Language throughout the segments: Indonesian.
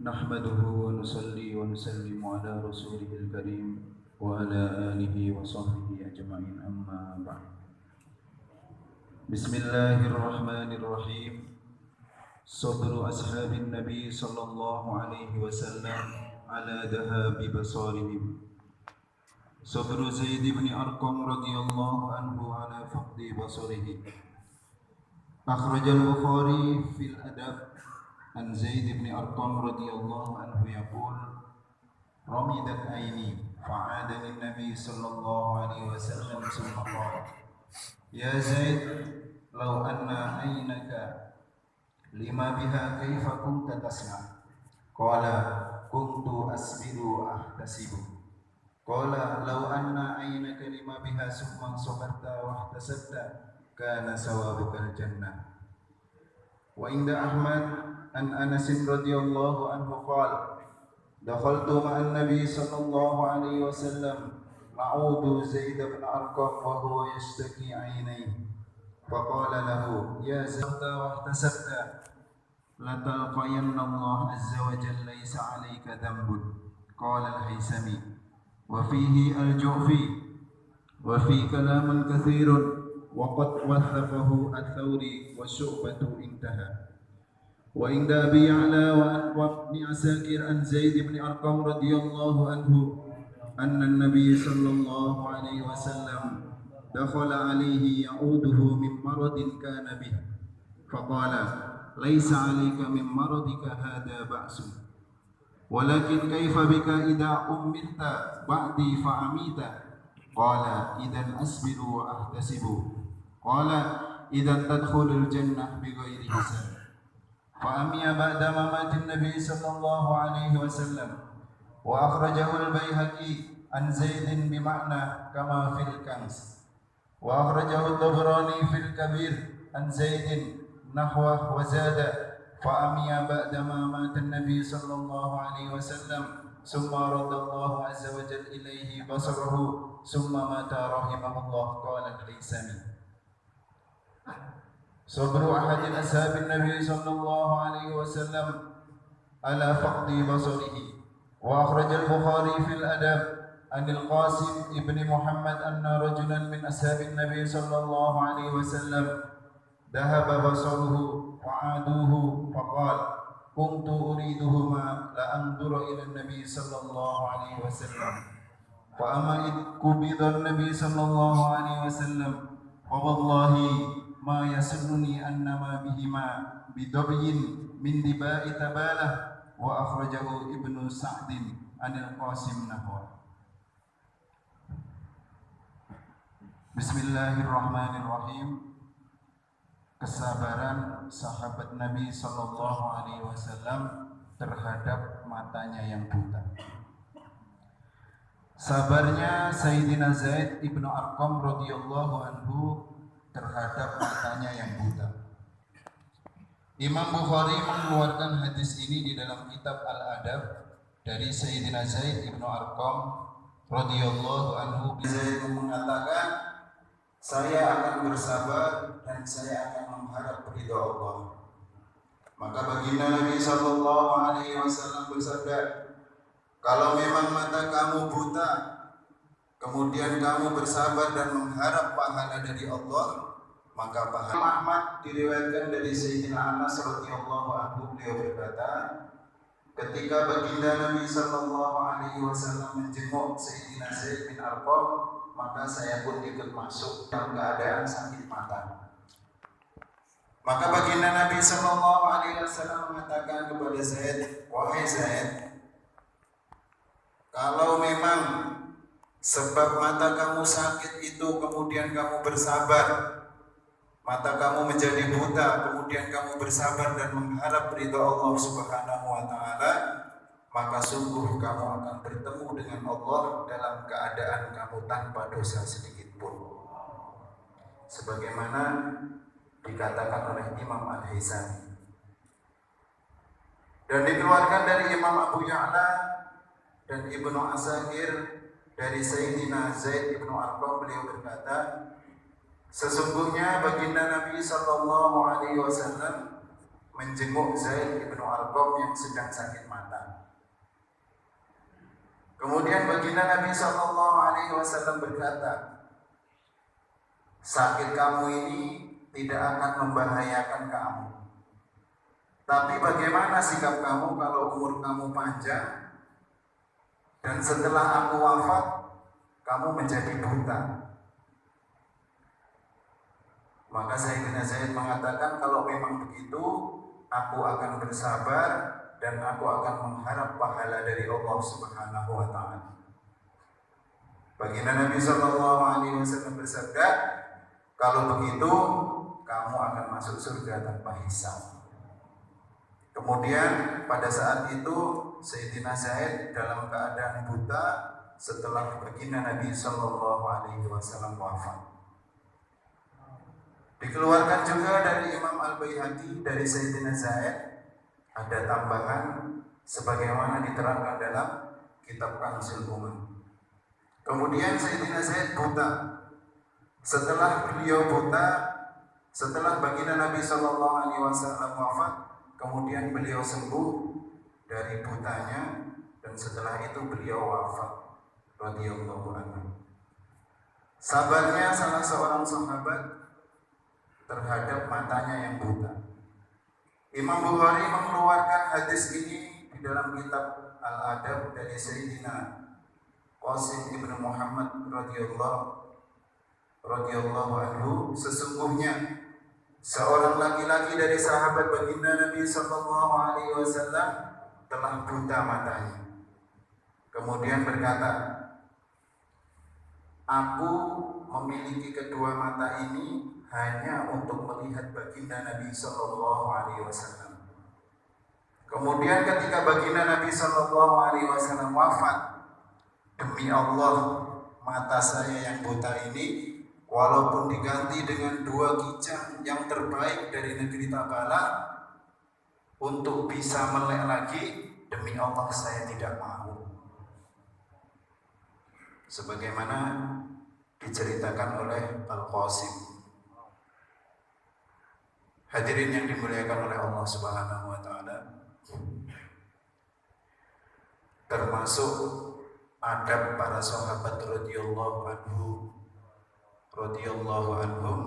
نحمده ونصلي ونسلم على رسوله الكريم وعلى آله وصحبه أجمعين أما بعد. بسم الله الرحمن الرحيم. صبر أصحاب النبي صلى الله عليه وسلم على ذهاب بصارهم. صبر زيد بن أرقم رضي الله عنه على فقد بصره. أخرج البخاري في الأدب عن زيد بن أرقم رضي الله عنه يقول: رمدت عيني فعادني النبي صلى الله عليه وسلم ثم قال: يا زيد لو أن عينك لما بها كيف كنت تصنع؟ قال: كنت أسبل أحتسب. قال: لو أن عينك لما بها ثم صبرت واحتسبت كان ثوابك الجنة. وعند أحمد عن أنس رضي الله عنه قال: دخلت مع النبي صلى الله عليه وسلم نعود زيد بن أرقم وهو يشتكي عينيه، فقال له: يا زيد واحتسبت لتلقين الله عز وجل ليس عليك ذنب. قال الهيثمي: وفيه الجعفي وفي كلام كثير وقد وثقه الثوري والشعبة انتهى. وعند أبي يعلى وابن عساكر عن زيد بن أرقم رضي الله عنه أن النبي صلى الله عليه وسلم دخل عليه يعوده من مرض كان به، فقال: ليس عليك من مرضك هذا بأس، ولكن كيف بك إذا أمرت بعدي فعميت؟ قال: إذا أصبر وأحتسب. قال: إذا تدخل الجنة بغير حساب. فأمي بعد ممات النبي صلى الله عليه وسلم. وأخرجه البيهقي عن زيد بمعنى كما في الكنز. وأخرجه الطبراني في الكبير عن زيد نحوه وزاد: فأمي بعدما مات النبي صلى الله عليه وسلم ثم رد الله عز وجل إليه بصره ثم مات رحمه الله. قال الهيثمي: صبر أحد أصحاب النبي صلى الله عليه وسلم على فقد بصره. وأخرج البخاري في الأدب عن القاسم ابن محمد أن رجلا من أصحاب النبي صلى الله عليه وسلم ذهب بصره وعادوه، فقال: كنت أريدهما لأنظر إلى النبي صلى الله عليه وسلم، فأما إذ قبض النبي صلى الله عليه وسلم فوالله ما يسرني أنما بهما بدبي من دباء تبالة. وأخرجه ابن سعد عن القاسم نحوه. Bismillahirrahmanirrahim. Kesabaran sahabat Nabi Sallallahu Alaihi Wasallam terhadap matanya yang buta. Sabarnya Sayyidina Zaid ibnu Arqam radhiyallahu anhu terhadap matanya yang buta. Imam Bukhari mengeluarkan hadis ini di dalam kitab Al-Adab dari Sayyidina Zaid ibnu Arqam radhiyallahu anhu. Zaid mengatakan, saya akan bersabar dan saya akan mengharap ridha Allah. Maka baginda Nabi sallallahu alaihi wasallam bersabda, kalau memang mata kamu buta, kemudian kamu bersabar dan mengharap pahala dari Allah, maka pahala. Ahmad diriwayatkan dari Sayyidina Anas radhiyallahu anhu, beliau berkata, ketika baginda Nabi sallallahu alaihi wasallam menjenguk Sayyidina Zaid bin Arqam, maka saya pun ikut masuk dalam keadaan sakit mata. Maka baginda Nabi sallallahu alaihi wasallam mengatakan kepada Zaid, wahai Zaid, kalau memang sebab mata kamu sakit itu kemudian kamu bersabar, mata kamu menjadi buta, kemudian kamu bersabar dan mengharap ridha Allah Subhanahu wa taala, maka sungguh kamu akan bertemu dengan Allah dalam keadaan kamu tanpa dosa sedikit pun. Sebagaimana dikatakan oleh Imam Al-Hizami. Dan dikeluarkan dari Imam Abu Ya'la dan Ibnu Asakir dari Sayyidina Zaid ibnu Arqam, beliau berkata, sesungguhnya baginda Nabi sallallahu alaihi wasallam menjenguk Zaid bin Arqam yang sedang sakit mata. Kemudian baginda Nabi SAW berkata, sakit kamu ini tidak akan membahayakan kamu. Tapi bagaimana sikap kamu kalau umur kamu panjang dan setelah aku wafat kamu menjadi buta? Maka Sayyidina Zaid mengatakan, kalau memang begitu, aku akan bersabar dan aku akan mengharap pahala dari Allah Subhanahu wa taala. Baginda Nabi SAW bersabda, kalau begitu kamu akan masuk surga tanpa hisab. Kemudian pada saat itu Sayyidina Zaid dalam keadaan buta setelah baginda Nabi SAW wafat. Dikeluarkan juga dari Imam Al-Baihaqi dari Sayyidina Zaid, ada tambahan sebagaimana diterangkan dalam kitab Kanzul Umam. Kemudian Sayyidina Zaid buta. Setelah beliau buta, setelah baginda Nabi SAW wafat, kemudian beliau sembuh dari butanya dan setelah itu beliau wafat radhiyallahu anhu. Sabarnya salah seorang sahabat terhadap matanya yang buta. Imam Bukhari mengeluarkan hadis ini di dalam kitab Al-Adab dari Sayyidina Qasim ibn Muhammad radhiyallahu anhu, sesungguhnya seorang laki-laki dari sahabat baginda Nabi SAW telah buta matanya. Kemudian berkata, aku memiliki kedua mata ini hanya untuk melihat baginda Nabi SAW. Kemudian ketika baginda Nabi SAW wafat, demi Allah, mata saya yang buta ini walaupun diganti dengan 2 kijang yang terbaik dari negeri Tabala untuk bisa melek lagi, demi Allah saya tidak mau. Sebagaimana diceritakan oleh Al-Qasim. Hadirin yang dimuliakan oleh Allah Subhanahu wa taala, termasuk adab para sahabat radhiyallahu anhum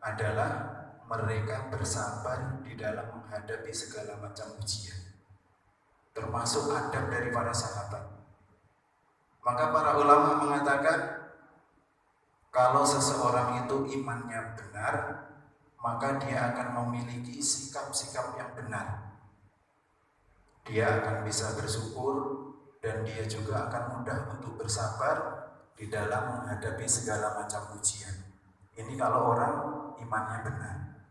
adalah mereka bersabar di dalam menghadapi segala macam ujian. Termasuk adab dari para sahabat. Maka para ulama mengatakan, kalau seseorang itu imannya benar, maka dia akan memiliki sikap-sikap yang benar. Dia akan bisa bersyukur dan dia juga akan mudah untuk bersabar di dalam menghadapi segala macam ujian. Ini kalau orang imannya benar.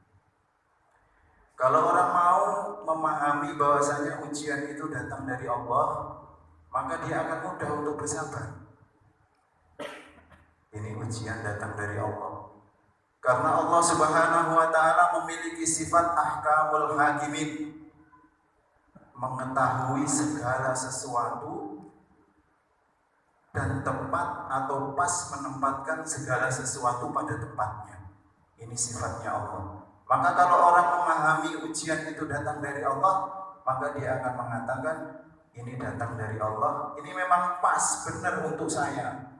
Kalau orang mau memahami bahwasanya ujian itu datang dari Allah, maka dia akan mudah untuk bersabar. Ini ujian datang dari Allah. Karena Allah Subhanahu wa taala memiliki sifat ahkamul hakimin, mengetahui segala sesuatu dan tepat atau pas menempatkan segala sesuatu pada tempatnya. Ini sifatnya Allah. Maka kalau orang memahami ujian itu datang dari Allah, maka dia akan mengatakan, ini datang dari Allah, ini memang pas, benar untuk saya.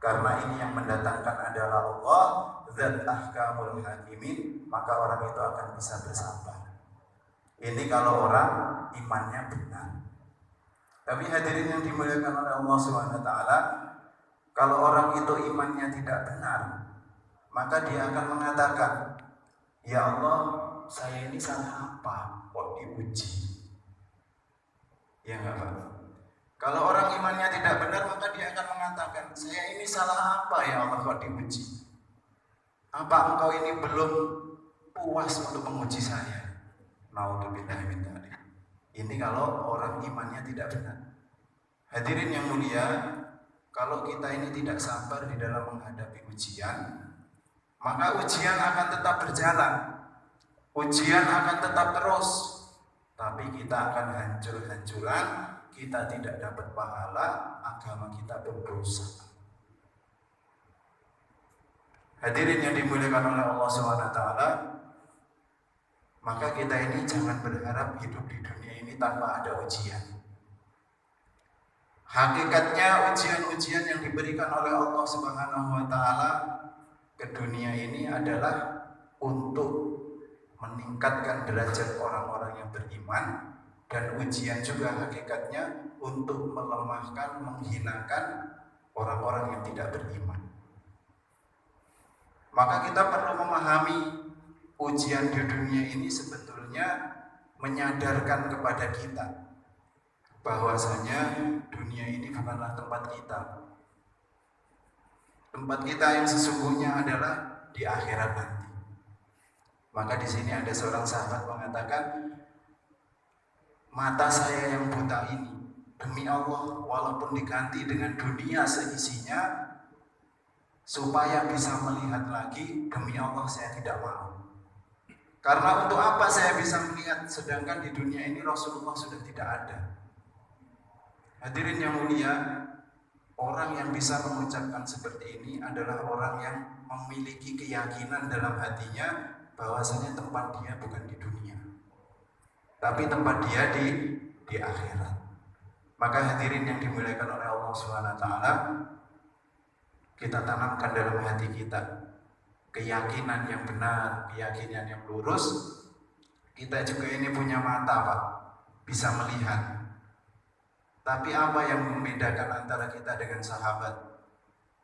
Karena ini yang mendatangkan adalah Allah, zat ahkamul hakimin, maka orang itu akan bisa bersabar. Ini kalau orang imannya benar. Tapi hadirin yang dimuliakan oleh Allah SWT, kalau orang itu imannya tidak benar, maka dia akan mengatakan, ya Allah, saya ini salah apa kok diuji? Ya enggak Pak? Kalau orang imannya tidak benar, maka dia akan mengatakan, saya ini salah apa ya Allah kok diuji? Apa engkau ini belum puas untuk menguji saya? Naudzubillah min dzalik. Ini kalau orang imannya tidak benar. Hadirin yang mulia, kalau kita ini tidak sabar di dalam menghadapi ujian, maka ujian akan tetap berjalan. Ujian akan tetap terus. Tapi kita akan hancur-hancuran, kita tidak dapat pahala, agama kita berdosa. Hadirin yang dimuliakan oleh Allah SWT, Maka kita ini jangan berharap hidup di dunia ini tanpa ada ujian. Hakikatnya ujian-ujian yang diberikan oleh Allah Subhanahu wa taala ke dunia ini adalah untuk meningkatkan derajat orang-orang yang beriman, dan ujian juga hakikatnya untuk melemahkan, menghinakan orang-orang yang tidak beriman. Maka kita perlu memahami ujian di dunia ini sebetulnya menyadarkan kepada kita bahwasanya dunia ini bukanlah tempat kita. Tempat kita yang sesungguhnya adalah di akhirat nanti. Maka di sini ada seorang sahabat mengatakan, mata saya yang buta ini, demi Allah, walaupun diganti dengan dunia seisinya, supaya bisa melihat lagi, demi Allah saya tidak mau. Karena untuk apa saya bisa melihat, sedangkan di dunia ini Rasulullah sudah tidak ada. Hadirin yang mulia, orang yang bisa mengucapkan seperti ini adalah orang yang memiliki keyakinan dalam hatinya bahwasanya tempat dia bukan di dunia, tapi tempat dia di akhirat. Maka hadirin yang dimuliakan oleh Allah SWT, kita tanamkan dalam hati kita keyakinan yang benar, keyakinan yang lurus. Kita juga ini punya mata, Pak, bisa melihat. Tapi apa yang membedakan antara kita dengan sahabat?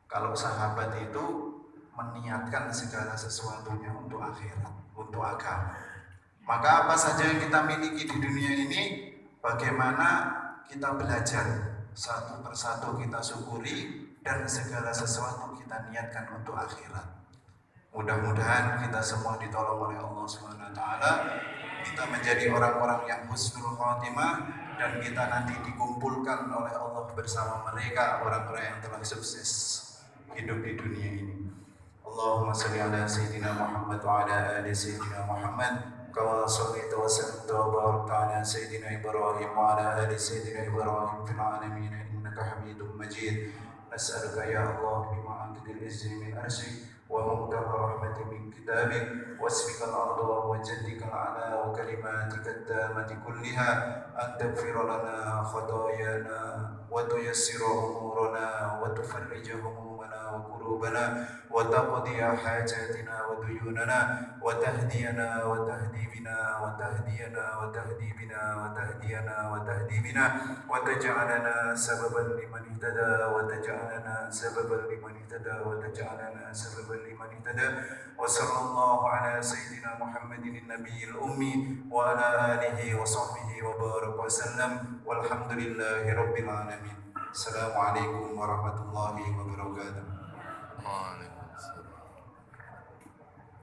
Kalau sahabat itu meniatkan segala sesuatunya untuk akhirat, untuk agama. Maka apa saja yang kita miliki di dunia ini, bagaimana kita belajar satu persatu, kita syukuri, dan segala sesuatu kita niatkan untuk akhirat. Mudah-mudahan kita semua ditolong oleh Allah SWT, kita menjadi orang-orang yang husnul khatimah, dan kita nanti dikumpulkan oleh Allah bersama mereka, orang-orang yang telah sukses hidup di dunia ini. Allahumma salli ala Sayyidina Muhammad wa ala ali Sayyidina Muhammad kama shallaita wa sallamta wa barakta ala Sayyidina Ibrahim wa ala ali Sayyidina Ibrahim fil alamin innaka Hamidum Majid. Nas'aluka ya Allah bima'atidil izzi min arsyik wa mubtaha rahmati min kitabik wasfikal arda wa jaddikal ala wa kalimatika tamati kulliha an taghfira lana khatayana wa tuyassira umurana wa tufarrija humumana wa kurubana wa taqdiya hajatina wa duyunana wa tahdiyana wa tahdi bina wa tahdiyana wa tahdi bina wa tahdiyana wa tahdi bina wa taj'alana sababan liman ihtada wa taj'alana sababan liman ihtada wa taj'alana sababan liman ihtada wa sallallahu ala sayyidina Muhammadin nabiyil ummi wa ala alihi wa sahbihi wa baraka wa sallam walhamdulillahi rabbil alamin. Assalamualaikum warahmatullahi wabarakatuh.